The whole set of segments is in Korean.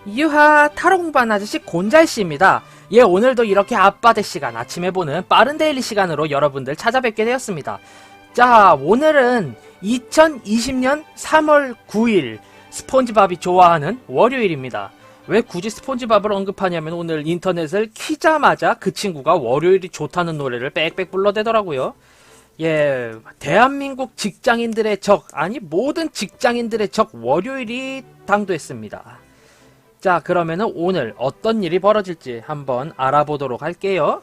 유하 타로 공부하는 아저씨 곤잘씨입니다. 예, 오늘도 이렇게 아빠대 시간 아침에 보는 빠른 데일리 시간으로 여러분들 찾아뵙게 되었습니다. 자, 오늘은 2020년 3월 9일 스폰지밥이 좋아하는 월요일입니다. 왜 굳이 스폰지밥을 언급하냐면 오늘 인터넷을 키자마자 그 친구가 월요일이 좋다는 노래를 빽빽 불러대더라고요. 예, 대한민국 직장인들의 적, 아니 모든 직장인들의 적 월요일이 당도했습니다. 자, 그러면은 오늘 어떤 일이 벌어질지 한번 알아보도록 할게요.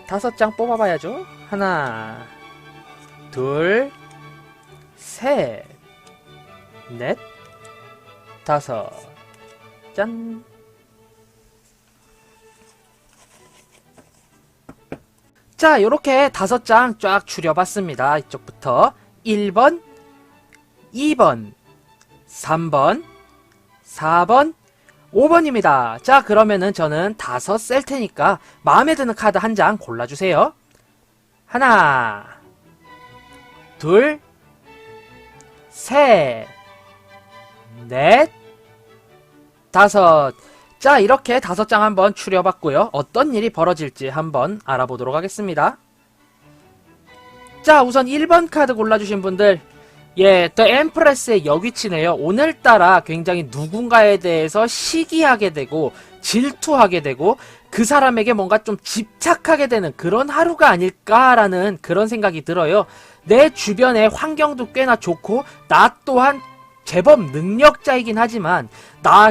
5장 뽑아봐야죠. 하나, 둘, 셋, 넷, 5. 짠. 자, 요렇게 5장 쫙 추려봤습니다. 이쪽부터 1번, 2번, 3번, 4번, 5번입니다. 자, 그러면은 저는 5 셀 테니까 마음에 드는 카드 한 장 골라주세요. 하나, 둘, 셋, 넷, 5. 자, 이렇게 5장 한번 추려봤고요. 어떤 일이 벌어질지 한번 알아보도록 하겠습니다. 자, 우선 1번 카드 골라주신 분들, 예, The Empress의 역위치네요. 오늘따라 굉장히 누군가에 대해서 시기하게 되고 질투하게 되고 그 사람에게 뭔가 좀 집착하게 되는 그런 하루가 아닐까라는 그런 생각이 들어요. 내 주변의 환경도 꽤나 좋고 나 또한 제법 능력자이긴 하지만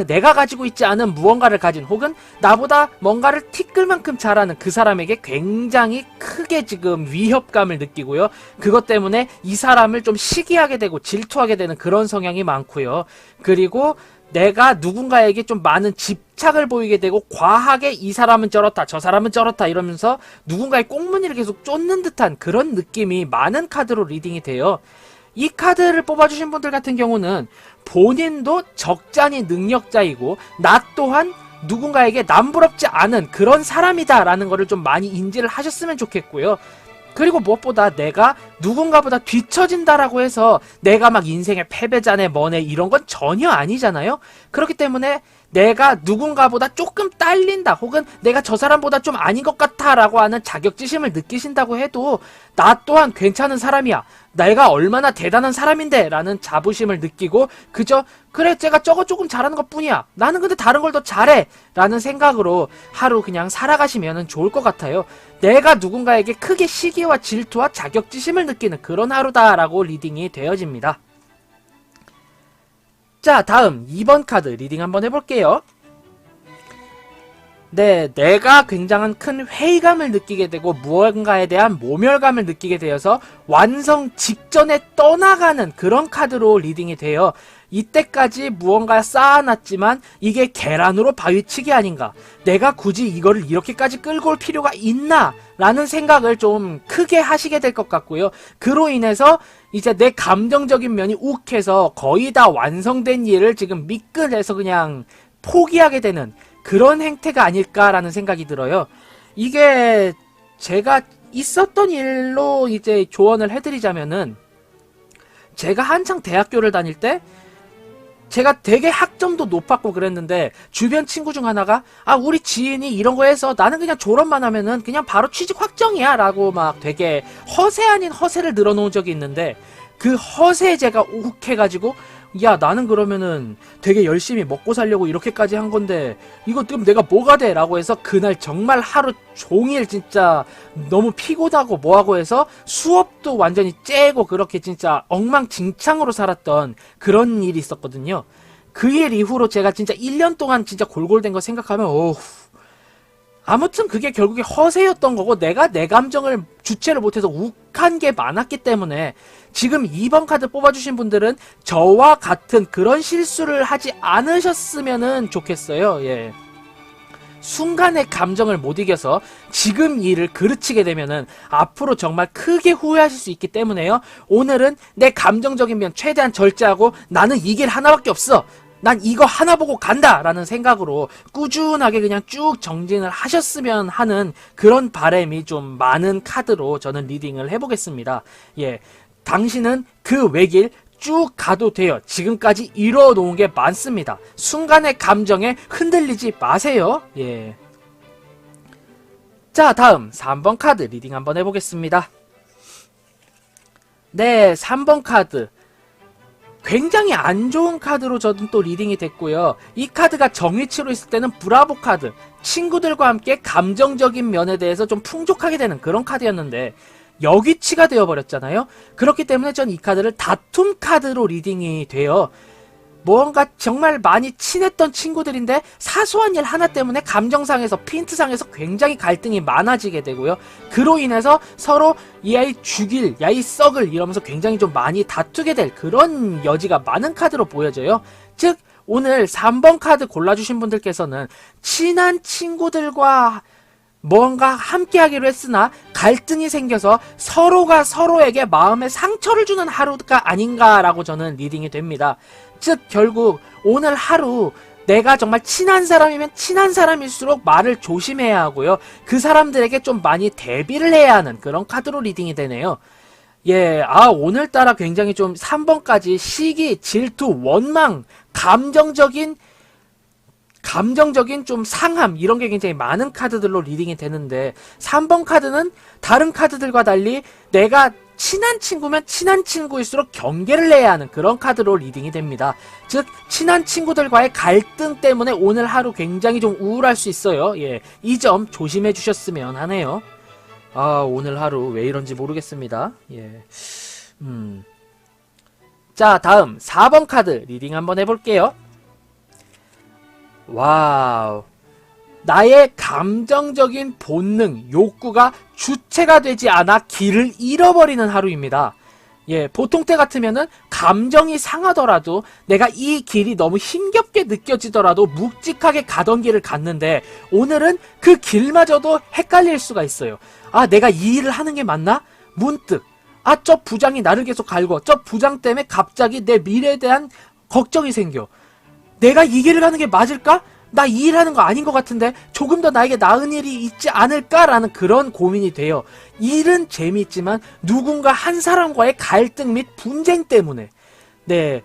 내가 가지고 있지 않은 무언가를 가진 혹은 나보다 뭔가를 티끌만큼 잘하는 그 사람에게 굉장히 크게 지금 위협감을 느끼고요. 그것 때문에 이 사람을 좀 시기하게 되고 질투하게 되는 그런 성향이 많고요. 그리고 내가 누군가에게 좀 많은 집착을 보이게 되고 과하게 이 사람은 저렇다 저 사람은 저렇다 이러면서 누군가의 꽁무니를 계속 쫓는 듯한 그런 느낌이 많은 카드로 리딩이 돼요. 이 카드를 뽑아주신 분들 같은 경우는 본인도 적잖이 능력자이고 나 또한 누군가에게 남부럽지 않은 그런 사람이다 라는 거를 좀 많이 인지를 하셨으면 좋겠고요. 그리고 무엇보다 내가 누군가보다 뒤처진다라고 해서 내가 막 인생의 패배자네 뭐네 이런 건 전혀 아니잖아요. 그렇기 때문에 내가 누군가보다 조금 딸린다 혹은 내가 저 사람보다 좀 아닌 것 같아 라고 하는 자격지심을 느끼신다고 해도 나 또한 괜찮은 사람이야, 내가 얼마나 대단한 사람인데 라는 자부심을 느끼고 그저 그래 제가 저거 조금 잘하는 것 뿐이야, 나는 근데 다른 걸 더 잘해 라는 생각으로 하루 그냥 살아가시면 좋을 것 같아요. 내가 누군가에게 크게 시기와 질투와 자격지심을 느끼는 그런 하루다라고 리딩이 되어집니다. 자, 다음 2번 카드 리딩 한번 해볼게요. 네, 내가 굉장한 큰 회의감을 느끼게 되고 무언가에 대한 모멸감을 느끼게 되어서 완성 직전에 떠나가는 그런 카드로 리딩이 돼요. 이때까지 무언가 쌓아놨지만 이게 계란으로 바위치기 아닌가, 내가 굳이 이거를 이렇게까지 끌고 올 필요가 있나 라는 생각을 좀 크게 하시게 될 것 같고요. 그로 인해서 이제 내 감정적인 면이 욱해서 거의 다 완성된 일을 지금 미끈해서 그냥 포기하게 되는 그런 행태가 아닐까라는 생각이 들어요. 이게 제가 있었던 일로 이제 조언을 해드리자면은, 제가 한창 대학교를 다닐 때 제가 되게 학점도 높았고 그랬는데 주변 친구 중 하나가 우리 지인이 이런 거 해서 나는 그냥 졸업만 하면은 그냥 바로 취직 확정이야 라고 막 되게 허세 아닌 허세를 늘어놓은 적이 있는데, 그 허세에 제가 욱해가지고 야, 나는 그러면은 되게 열심히 먹고 살려고 이렇게까지 한 건데 이거 그럼 내가 뭐가 돼? 라고 해서 그날 정말 하루 종일 진짜 너무 피곤하고 뭐하고 해서 수업도 완전히 째고 그렇게 진짜 엉망진창으로 살았던 그런 일이 있었거든요. 그 일 이후로 제가 진짜 1년 동안 진짜 골골댄 거 생각하면 아무튼 그게 결국에 허세였던 거고 내가 내 감정을 주체를 못해서 욱한 게 많았기 때문에 지금 2번 카드 뽑아주신 분들은 저와 같은 그런 실수를 하지 않으셨으면 좋겠어요. 예. 순간의 감정을 못 이겨서 지금 일을 그르치게 되면은 앞으로 정말 크게 후회하실 수 있기 때문에요. 오늘은 내 감정적인 면 최대한 절제하고 나는 이 길 하나밖에 없어, 난 이거 하나 보고 간다 라는 생각으로 꾸준하게 그냥 쭉 정진을 하셨으면 하는 그런 바람이 좀 많은 카드로 저는 리딩을 해보겠습니다. 예, 당신은 그 외길 쭉 가도 돼요. 지금까지 이뤄 놓은 게 많습니다. 순간의 감정에 흔들리지 마세요. 예. 자, 다음 3번 카드 리딩 한번 해보겠습니다. 네, 3번 카드. 굉장히 안 좋은 카드로 저는 또 리딩이 됐고요. 이 카드가 정위치로 있을 때는 브라보 카드, 친구들과 함께 감정적인 면에 대해서 좀 풍족하게 되는 그런 카드였는데 역위치가 되어버렸잖아요. 그렇기 때문에 전 이 카드를 다툼 카드로 리딩이 돼요. 뭔가 정말 많이 친했던 친구들인데 사소한 일 하나 때문에 감정상에서 핀트상에서 굉장히 갈등이 많아지게 되고요. 그로 인해서 서로 이 아이 죽일, 야 이 썩을 이러면서 굉장히 좀 많이 다투게 될 그런 여지가 많은 카드로 보여져요. 즉 오늘 3번 카드 골라주신 분들께서는 친한 친구들과 뭔가 함께 하기로 했으나 갈등이 생겨서 서로가 서로에게 마음에 상처를 주는 하루가 아닌가라고 저는 리딩이 됩니다. 즉 결국 오늘 하루 내가 정말 친한 사람이면 친한 사람일수록 말을 조심해야 하고요. 그 사람들에게 좀 많이 대비를 해야 하는 그런 카드로 리딩이 되네요. 예, 오늘따라 굉장히 좀 3번까지 시기, 질투, 원망, 감정적인 좀 상함 이런 게 굉장히 많은 카드들로 리딩이 되는데 3번 카드는 다른 카드들과 달리 내가 친한 친구면 친한 친구일수록 경계를 해야 하는 그런 카드로 리딩이 됩니다. 즉 친한 친구들과의 갈등 때문에 오늘 하루 굉장히 좀 우울할 수 있어요. 예, 이 점 조심해 주셨으면 하네요. 오늘 하루 왜 이런지 모르겠습니다. 예. 자, 다음 4번 카드 리딩 한번 해볼게요. 와우. 나의 감정적인 본능, 욕구가 주체가 되지 않아 길을 잃어버리는 하루입니다. 예, 보통 때 같으면은 감정이 상하더라도 내가 이 길이 너무 힘겹게 느껴지더라도 묵직하게 가던 길을 갔는데 오늘은 그 길마저도 헷갈릴 수가 있어요. 내가 이 일을 하는 게 맞나? 문득 저 부장이 나를 계속 갈고 저 부장 때문에 갑자기 내 미래에 대한 걱정이 생겨. 내가 이 길을 가는 게 맞을까? 나 이 일 하는 거 아닌 것 같은데 조금 더 나에게 나은 일이 있지 않을까라는 그런 고민이 돼요. 일은 재미있지만 누군가 한 사람과의 갈등 및 분쟁 때문에 내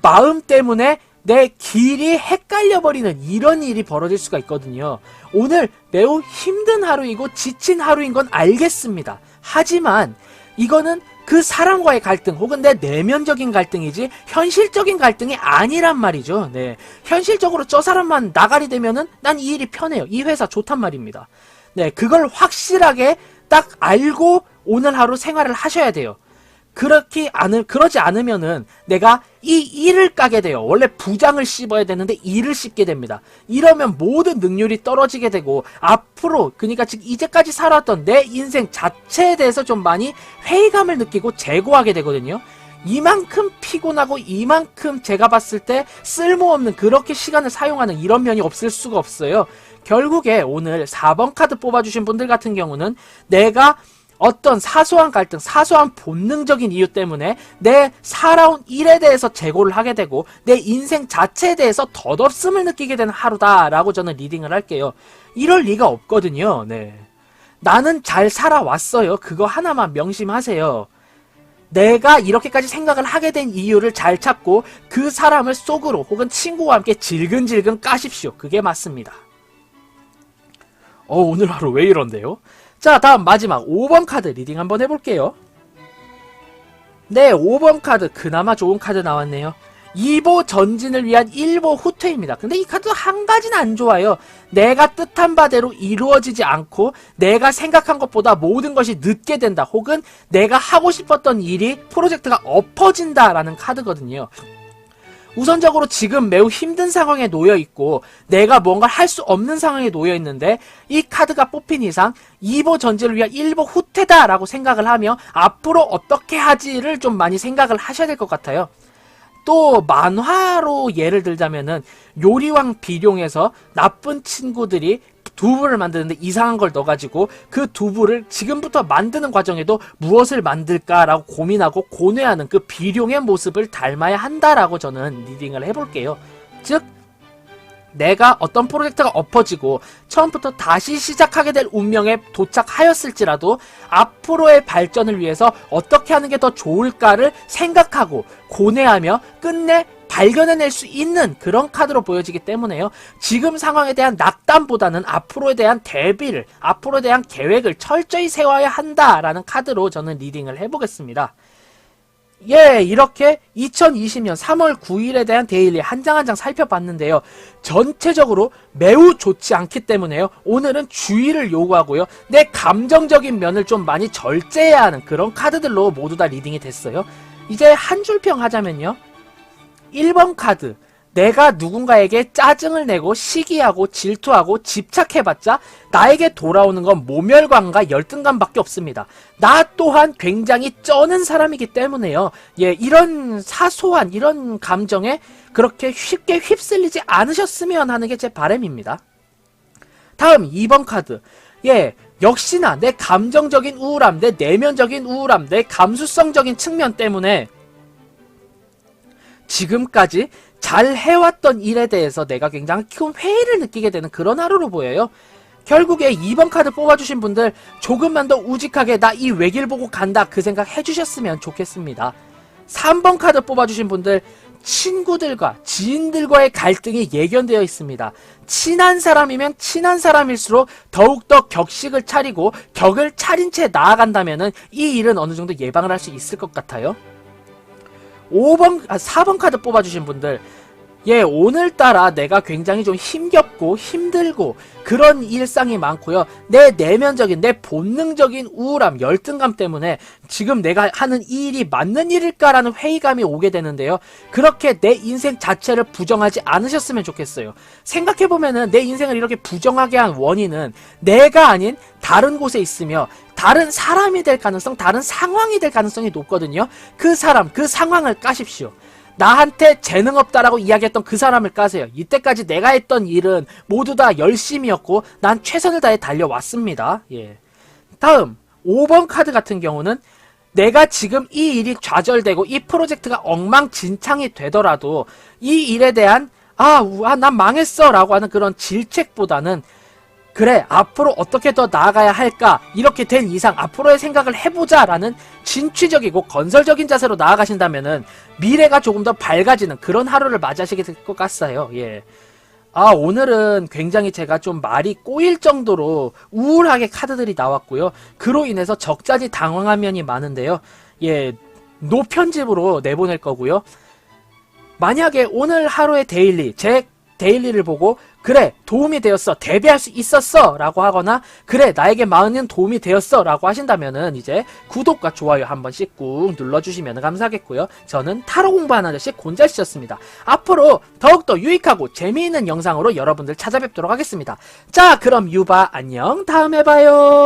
마음 때문에 내 길이 헷갈려버리는 이런 일이 벌어질 수가 있거든요. 오늘 매우 힘든 하루이고 지친 하루인 건 알겠습니다. 하지만 이거는 그 사람과의 갈등 혹은 내 내면적인 갈등이지 현실적인 갈등이 아니란 말이죠. 네, 현실적으로 저 사람만 나가리 되면은 난 이 일이 편해요. 이 회사 좋단 말입니다. 네, 그걸 확실하게 딱 알고 오늘 하루 생활을 하셔야 돼요. 그러지 않으면은 내가 이 일을 까게 돼요. 원래 부장을 씹어야 되는데 일을 씹게 됩니다. 이러면 모든 능률이 떨어지게 되고 앞으로 그러니까 지금 이제까지 살아왔던 내 인생 자체에 대해서 좀 많이 회의감을 느끼고 재고하게 되거든요. 이만큼 피곤하고 이만큼 제가 봤을 때 쓸모없는 그렇게 시간을 사용하는 이런 면이 없을 수가 없어요. 결국에 오늘 4번 카드 뽑아주신 분들 같은 경우는 내가 어떤 사소한 갈등, 사소한 본능적인 이유 때문에 내 살아온 일에 대해서 재고를 하게 되고 내 인생 자체에 대해서 덧없음을 느끼게 되는 하루다라고 저는 리딩을 할게요. 이럴 리가 없거든요. 네, 나는 잘 살아왔어요. 그거 하나만 명심하세요. 내가 이렇게까지 생각을 하게 된 이유를 잘 찾고 그 사람을 속으로 혹은 친구와 함께 질근질근 까십시오. 그게 맞습니다. 오늘 하루 왜 이런데요? 자, 다음 마지막 5번 카드 리딩 한번 해볼게요. 네, 5번 카드 그나마 좋은 카드 나왔네요. 2보 전진을 위한 1보 후퇴입니다. 근데 이 카드 한 가지는 안 좋아요. 내가 뜻한 바대로 이루어지지 않고 내가 생각한 것보다 모든 것이 늦게 된다. 혹은 내가 하고 싶었던 일이 프로젝트가 엎어진다라는 카드거든요. 우선적으로 지금 매우 힘든 상황에 놓여 있고 내가 뭔가를 할 수 없는 상황에 놓여 있는데 이 카드가 뽑힌 이상 2보 전진을 위한 1보 후퇴다라고 생각을 하며 앞으로 어떻게 하지를 좀 많이 생각을 하셔야 될 것 같아요. 또 만화로 예를 들자면은 요리왕 비룡에서 나쁜 친구들이 두부를 만드는데 이상한 걸 넣어가지고 그 두부를 지금부터 만드는 과정에도 무엇을 만들까라고 고민하고 고뇌하는 그 비룡의 모습을 닮아야 한다라고 저는 리딩을 해볼게요. 즉 내가 어떤 프로젝트가 엎어지고 처음부터 다시 시작하게 될 운명에 도착하였을지라도 앞으로의 발전을 위해서 어떻게 하는 게 더 좋을까를 생각하고 고뇌하며 끝내 발견해낼 수 있는 그런 카드로 보여지기 때문에요. 지금 상황에 대한 낙담보다는 앞으로에 대한 대비를, 앞으로에 대한 계획을 철저히 세워야 한다라는 카드로 저는 리딩을 해보겠습니다. 예, 이렇게 2020년 3월 9일에 대한 데일리 한 장 한 장 살펴봤는데요. 전체적으로 매우 좋지 않기 때문에요. 오늘은 주의를 요구하고요. 내 감정적인 면을 좀 많이 절제해야 하는 그런 카드들로 모두 다 리딩이 됐어요. 이제 한 줄 평 하자면요. 1번 카드. 내가 누군가에게 짜증을 내고 시기하고 질투하고 집착해봤자 나에게 돌아오는 건 모멸감과 열등감밖에 없습니다. 나 또한 굉장히 쩌는 사람이기 때문에요. 예, 이런 사소한 이런 감정에 그렇게 쉽게 휩쓸리지 않으셨으면 하는 게 제 바람입니다. 다음 2번 카드. 예, 역시나 내 감정적인 우울함, 내 내면적인 우울함, 내 감수성적인 측면 때문에 지금까지 잘 해왔던 일에 대해서 내가 굉장히 큰 회의를 느끼게 되는 그런 하루로 보여요. 결국에 2번 카드 뽑아주신 분들 조금만 더 우직하게 나 이 외길 보고 간다 그 생각 해주셨으면 좋겠습니다. 3번 카드 뽑아주신 분들 친구들과 지인들과의 갈등이 예견되어 있습니다. 친한 사람이면 친한 사람일수록 더욱더 격식을 차리고 격을 차린 채 나아간다면 이 일은 어느 정도 예방을 할 수 있을 것 같아요. 4번 카드 뽑아주신 분들, 예, 오늘따라 내가 굉장히 좀 힘겹고 힘들고 그런 일상이 많고요. 내 내면적인, 내 본능적인 우울함, 열등감 때문에 지금 내가 하는 이 일이 맞는 일일까라는 회의감이 오게 되는데요. 그렇게 내 인생 자체를 부정하지 않으셨으면 좋겠어요. 생각해보면은 내 인생을 이렇게 부정하게 한 원인은 내가 아닌 다른 곳에 있으며 다른 사람이 될 가능성, 다른 상황이 될 가능성이 높거든요. 그 사람, 그 상황을 까십시오. 나한테 재능 없다라고 이야기했던 그 사람을 까세요. 이때까지 내가 했던 일은 모두 다 열심이었고 난 최선을 다해 달려왔습니다. 예. 다음 5번 카드 같은 경우는 내가 지금 이 일이 좌절되고 이 프로젝트가 엉망진창이 되더라도 이 일에 대한 난 망했어 라고 하는 그런 질책보다는 그래, 앞으로 어떻게 더 나아가야 할까? 이렇게 된 이상 앞으로의 생각을 해보자 라는 진취적이고 건설적인 자세로 나아가신다면은 미래가 조금 더 밝아지는 그런 하루를 맞이하시게 될 것 같아요. 예. 오늘은 굉장히 제가 좀 말이 꼬일 정도로 우울하게 카드들이 나왔고요. 그로 인해서 적잖이 당황한 면이 많은데요. 예, 노편집으로 내보낼 거고요. 만약에 오늘 하루의 데일리, 제 데일리를 보고 그래 도움이 되었어 대비할 수 있었어 라고 하거나 그래 나에게 많은 도움이 되었어 라고 하신다면은 이제 구독과 좋아요 한 번씩 꾹 눌러주시면 감사하겠고요. 저는 타로 공부하는 아저씨 곤잘씨였습니다. 앞으로 더욱더 유익하고 재미있는 영상으로 여러분들 찾아뵙도록 하겠습니다. 자 그럼 유바 안녕 다음에 봐요.